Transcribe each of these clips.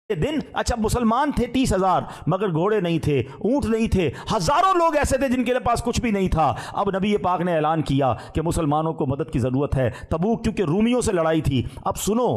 دن اچھا مسلمان تھے 30,000 مگر گھوڑے نہیں تھے، اونٹ نہیں تھے، ہزاروں لوگ ایسے تھے جن کے پاس کچھ بھی نہیں تھا۔ اب نبی پاک نے اعلان کیا کہ مسلمانوں کو مدد کی ضرورت ہے، تبوک کیونکہ رومیوں سے لڑائی تھی۔ اب سنو،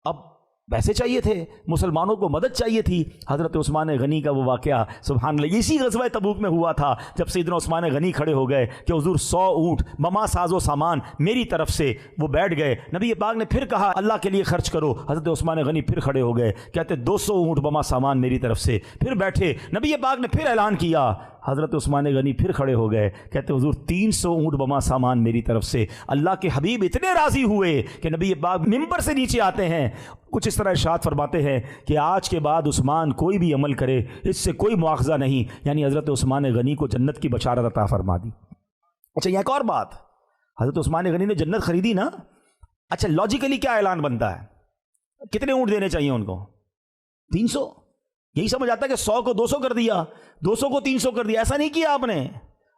اب پیسے چاہیے تھے، مسلمانوں کو مدد چاہیے تھی۔ حضرت عثمان غنی کا وہ واقعہ سبحان اللہ اسی غزوہ تبوک میں ہوا تھا، جب سیدنا عثمان غنی کھڑے ہو گئے کہ حضور 100 اونٹ بما ساز و سامان میری طرف سے، وہ بیٹھ گئے۔ نبی پاک نے پھر کہا اللہ کے لیے خرچ کرو، حضرت عثمان غنی پھر کھڑے ہو گئے، کہتے 200 اونٹ بما سامان میری طرف سے، پھر بیٹھے۔ نبی پاک نے پھر اعلان کیا، حضرت عثمان غنی پھر کھڑے ہو گئے، کہتے حضور 300 اونٹ بما سامان میری طرف سے۔ اللہ کے حبیب اتنے راضی ہوئے کہ نبی پاک ممبر سے نیچے آتے ہیں، کچھ اس طرح ارشاد فرماتے ہیں کہ آج کے بعد عثمان کوئی بھی عمل کرے اس سے کوئی مواخذہ نہیں، یعنی حضرت عثمان غنی کو جنت کی بشارت عطا فرما دی۔ اچھا یہ ایک اور بات، حضرت عثمان غنی نے جنت خریدی نا، اچھا لاجیکلی کیا اعلان بنتا ہے؟ کتنے اونٹ دینے چاہیے ان کو؟ 300۔ یہی سمجھ آتا ہے کہ 100 کو 200 کر دیا، 200 کو 300 کر دیا، ایسا نہیں کیا آپ نے۔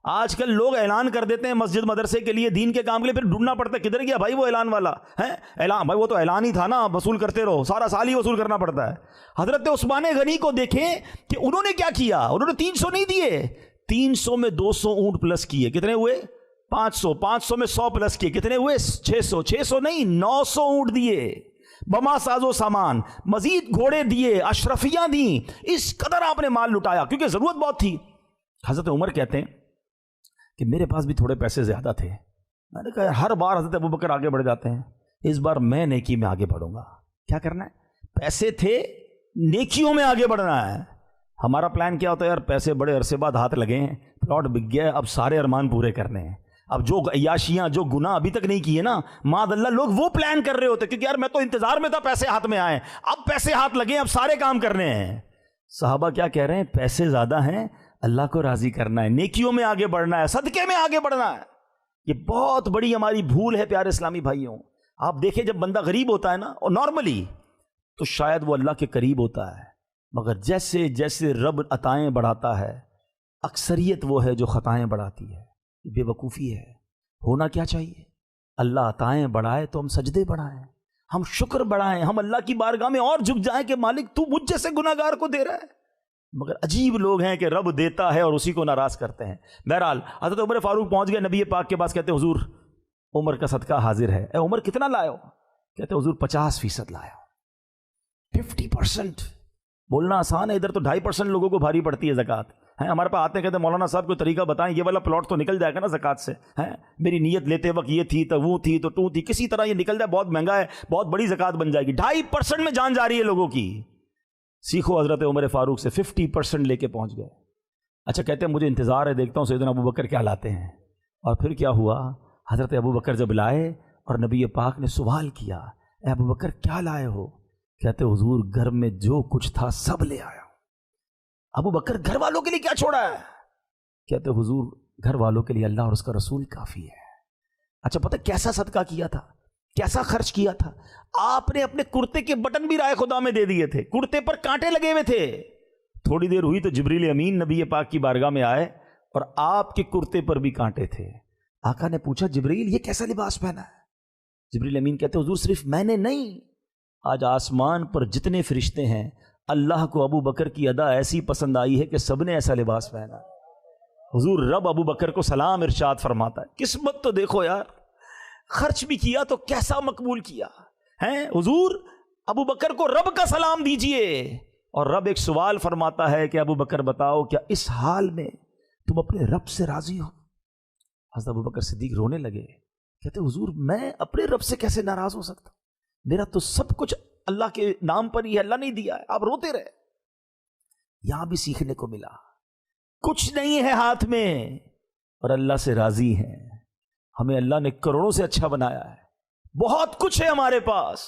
آج کل لوگ اعلان کر دیتے ہیں مسجد مدرسے کے لیے، دین کے کام کے لیے، پھر ڈھونڈنا پڑتا ہے کدھر گیا بھائی وہ اعلان والا ہے؟ اعلان بھائی وہ تو اعلان ہی تھا نا، وصول کرتے رہو، سارا سال ہی وصول کرنا پڑتا ہے۔ حضرت عثمان غنی کو دیکھیں کہ انہوں نے کیا کیا، انہوں نے 300 نہیں دیے، 300 میں 200 اونٹ پلس کیے، کتنے ہوئے؟ 500، 500 میں 100 پلس کیے، کتنے ہوئے؟ 600، 600 نہیں 900 اونٹ دیے بما ساز و سامان، مزید گھوڑے دیے، اشرفیاں دیں، اس قدر آپ نے مال لٹایا کیونکہ ضرورت بہت تھی۔ حضرت عمر کہتے ہیں کہ میرے پاس بھی تھوڑے پیسے زیادہ تھے، میں نے کہا ہر بار حضرت ابوبکر آگے بڑھ جاتے ہیں، اس بار میں نیکی میں آگے بڑھوں گا۔ کیا کرنا ہے؟ پیسے تھے، نیکیوں میں آگے بڑھنا ہے۔ ہمارا پلان کیا ہوتا ہے یار، پیسے بڑے عرصے بعد ہاتھ لگے ہیں، پلاٹ بک گیا، اب سارے ارمان پورے کرنے ہیں۔ اب جو عیاشیاں، جو گناہ ابھی تک نہیں کیے نا، معاذ اللہ لوگ وہ پلان کر رہے ہوتے کیونکہ یار میں تو انتظار میں تھا پیسے ہاتھ میں آئے، اب پیسے ہاتھ لگے، اب سارے کام کرنے ہیں۔ صحابہ کیا کہہ رہے ہیں؟ پیسے زیادہ ہیں، اللہ کو راضی کرنا ہے، نیکیوں میں آگے بڑھنا ہے، صدقے میں آگے بڑھنا ہے۔ یہ بہت بڑی ہماری بھول ہے پیارے اسلامی بھائیوں۔ آپ دیکھیں جب بندہ غریب ہوتا ہے نا، اور نارملی تو شاید وہ اللہ کے قریب ہوتا ہے، مگر جیسے جیسے رب عطائیں بڑھاتا ہے، اکثریت وہ ہے جو خطائیں بڑھاتی ہے، بے وقوفی ہے۔ ہونا کیا چاہیے؟ اللہ عطائیں بڑھائے تو ہم سجدے بڑھائیں، ہم شکر بڑھائیں، ہم اللہ کی بارگاہ میں اور جھک جائیں کہ مالک تو مجھ جیسے گناہگار کو دے رہا ہے۔ مگر عجیب لوگ ہیں کہ رب دیتا ہے اور اسی کو ناراض کرتے ہیں۔ بہرحال حضرت عمر فاروق پہنچ گئے نبی پاک کے پاس، کہتے ہیں حضور عمر کا صدقہ حاضر ہے۔ اے عمر کتنا لائے ہو؟ کہتے ہیں حضور 50% لایا ہو۔ 50% بولنا آسان ہے، ادھر تو 2.5% لوگوں کو بھاری پڑتی ہے زکوٰۃ۔ ہیں ہمارے پاس آتے ہیں کہتے ہیں مولانا صاحب کوئی طریقہ بتائیں، یہ والا پلاٹ تو نکل جائے گا نا زکوٰۃ سے؟ ہیں میری نیت لیتے وقت یہ تھی تو وہ تھی تو تو تھی، کسی طرح یہ نکل جائے، بہت مہنگا ہے، بہت بڑی زکوٰۃ بن جائے گی۔ 2.5% میں جان جا رہی ہے لوگوں کی۔ سیکھو حضرت عمر فاروق سے، 50% لے کے پہنچ گئے۔ اچھا کہتے ہیں مجھے انتظار ہے، دیکھتا ہوں سیدنا ابوبکر کیا لاتے ہیں۔ اور پھر کیا ہوا؟ حضرت ابوبکر جب لائے اور نبی پاک نے سوال کیا، اے ابوبکر کیا لائے ہو؟ کہتے حضور گھر میں جو کچھ تھا سب لے آیا۔ ابوبکر گھر والوں کے لیے کیا چھوڑا ہے؟ کہتے حضور گھر والوں کے لیے اللہ اور اس کا رسول کافی ہے۔ اچھا پتہ کیسا صدقہ کیا تھا، کیسا خرچ کیا تھا؟ آپ نے اپنے کرتے کے بٹن بھی رائے خدا میں دے دیے تھے، کرتے پر کانٹے لگے ہوئے تھے۔ تھوڑی دیر ہوئی تو جبریل امین نبی پاک کی بارگاہ میں آئے اور آپ کے کرتے پر بھی کانٹے تھے۔ آقا نے پوچھا جبریل یہ کیسا لباس پہنا ہے؟ جبریل امین کہتے حضور صرف میں نے نہیں، آج آسمان پر جتنے فرشتے ہیں اللہ کو ابو بکر کی ادا ایسی پسند آئی ہے کہ سب نے ایسا لباس پہنا۔ حضور رب ابو بکر کو سلام ارشاد فرماتا ہے۔ قسمت تو دیکھو یار، خرچ بھی کیا تو کیسا مقبول کیا ہے۔ حضور ابو بکر کو رب کا سلام دیجئے، اور رب ایک سوال فرماتا ہے کہ ابو بکر بتاؤ کیا اس حال میں تم اپنے رب سے راضی ہو؟ حضرت ابو بکر صدیق رونے لگے، کہتے حضور میں اپنے رب سے کیسے ناراض ہو سکتا، میرا تو سب کچھ اللہ کے نام پر ہی اللہ نہیں دیا ہے۔ آپ روتے رہے۔ یہاں بھی سیکھنے کو ملا، کچھ نہیں ہے ہاتھ میں اور اللہ سے راضی ہیں۔ ہمیں اللہ نے کروڑوں سے اچھا بنایا ہے، بہت کچھ ہے ہمارے پاس،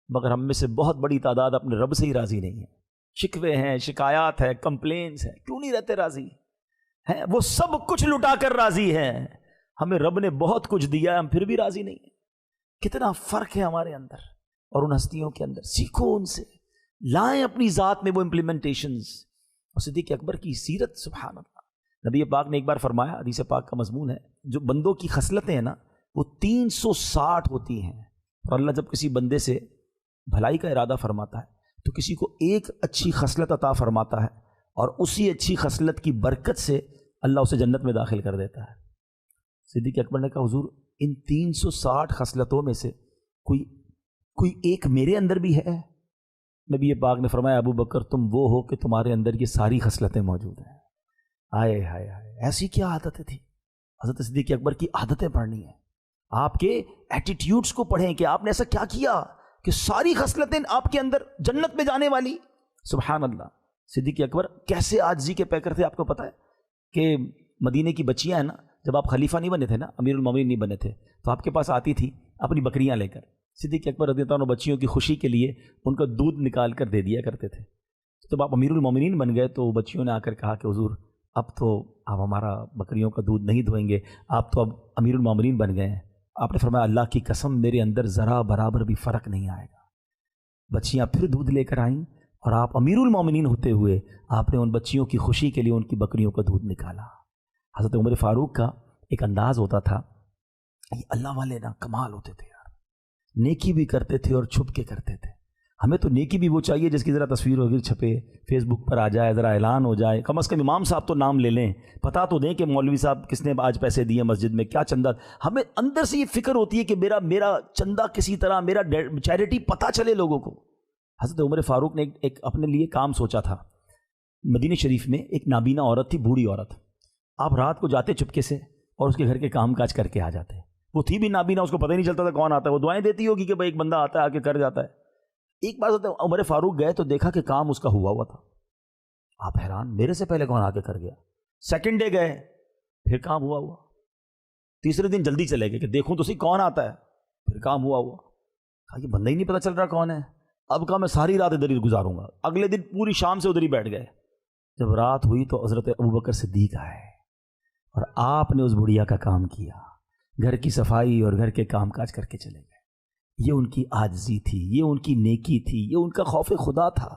مگر ہم میں سے بہت بڑی تعداد اپنے رب سے ہی راضی نہیں ہے۔ شکوے ہیں، شکایات ہیں، کمپلینس ہیں، کیوں نہیں رہتے راضی ہیں؟ وہ سب کچھ لٹا کر راضی ہیں۔ ہمیں رب نے بہت کچھ دیا ہے، ہم پھر بھی راضی نہیں ہیں۔ کتنا فرق ہے ہمارے اندر اور ان ہستیوں کے اندر۔ سیکھو ان سے، لائیں اپنی ذات میں وہ امپلیمنٹیشنز۔ اور صدیق اکبر کی سیرت سبحان اللہ، نبی پاک نے ایک بار فرمایا، حدیث پاک کا مضمون ہے، جو بندوں کی خصلتیں ہیں نا وہ 360 ہوتی ہیں، اور اللہ جب کسی بندے سے بھلائی کا ارادہ فرماتا ہے تو کسی کو ایک اچھی خصلت عطا فرماتا ہے اور اسی اچھی خصلت کی برکت سے اللہ اسے جنت میں داخل کر دیتا ہے۔ صدیق اکبر نے کہا حضور ان 360 خصلتوں میں سے کوئی ایک میرے اندر بھی ہے؟ نبی پاک نے فرمایا ابو بکر تم وہ ہو کہ تمہارے اندر یہ ساری خصلتیں موجود ہیں۔ آئے ہائے ہائے، ایسی کیا عادتیں تھیں؟ حضرت صدیق اکبر کی عادتیں پڑھنی ہیں، آپ کے ایٹیٹیوڈز کو پڑھیں کہ آپ نے ایسا کیا کیا کہ ساری خصلتیں آپ کے اندر جنت میں جانے والی۔ سبحان اللہ، صدیق اکبر کیسے عاجزی کے پیکر تھے آپ کو پتہ ہے کہ مدینے کی بچیاں ہیں نا، جب آپ خلیفہ نہیں بنے تھے نا، امیر المومنین نہیں بنے تھے، تو آپ کے پاس آتی تھی اپنی بکریاں لے کر۔ صدیق اکبر رضی اللہ عنہ بچیوں کی خوشی کے لیے ان کا دودھ نکال کر دے دیا کرتے تھے۔ جب آپ امیر المومنین بن گئے تو بچیوں نے آ کر کہا کہ حضور اب تو آپ ہمارا بکریوں کا دودھ نہیں دھوئیں گے، آپ تو اب امیر المومنین بن گئے ہیں۔ آپ نے فرمایا اللہ کی قسم میرے اندر ذرا برابر بھی فرق نہیں آئے گا۔ بچیاں پھر دودھ لے کر آئیں اور آپ امیر المومنین ہوتے ہوئے آپ نے ان بچیوں کی خوشی کے لیے ان کی بکریوں کا دودھ نکالا۔ حضرت عمر فاروق کا ایک انداز ہوتا تھا، یہ اللہ والے نا کمال ہوتے تھے یار، نیکی بھی کرتے تھے اور چھپ کے کرتے تھے۔ ہمیں تو نیکی بھی وہ چاہیے جس کی ذرا تصویر وغیرہ چھپے، فیس بک پر آ جائے، ذرا اعلان ہو جائے، کم از کم امام صاحب تو نام لے لیں، پتہ تو دیں کہ مولوی صاحب کس نے آج پیسے دیے مسجد میں، کیا چندہ۔ ہمیں اندر سے یہ فکر ہوتی ہے کہ میرا چندہ کسی طرح، میرا چیریٹی پتہ چلے لوگوں کو۔ حضرت عمر فاروق نے ایک اپنے لیے کام سوچا تھا۔ مدینہ شریف میں ایک نابینا عورت تھی، بوڑھی عورت، آپ رات کو جاتے چپکے سے اور اس کے گھر کے کام کاج کر کے آ جاتے۔ وہ تھی بھی نابینا، اس کو پتہ ہی نہیں چلتا تھا کون آتا ہے، وہ دعائیں دیتی ہوگی کہ بھائی ایک بندہ آتا ہے آ کے کر جاتا ہے۔ ایک بار عمر فاروق گئے تو دیکھا کہ کام اس کا ہوا تھا۔ آپ حیران، میرے سے پہلے کون آ کے کر گیا؟ سیکنڈ ڈے گئے، پھر کام ہوا۔ تیسرے دن جلدی چلے گئے کہ دیکھوں تو صحیح کون آتا ہے، پھر کام ہوا۔ کہا یہ بندہ ہی نہیں پتہ چل رہا کون ہے، اب کہا میں ساری رات ادھر ہی گزاروں گا۔ اگلے دن پوری شام سے ادھر ہی بیٹھ گئے۔ جب رات ہوئی تو حضرت ابوبکر صدیق آئے اور آپ نے اس بڑھیا کا کام کیا، گھر کی صفائی اور گھر کے کام کاج کر کے چلے گئے۔ یہ ان کی عاجزی تھی، یہ ان کی نیکی تھی، یہ ان کا خوف خدا تھا۔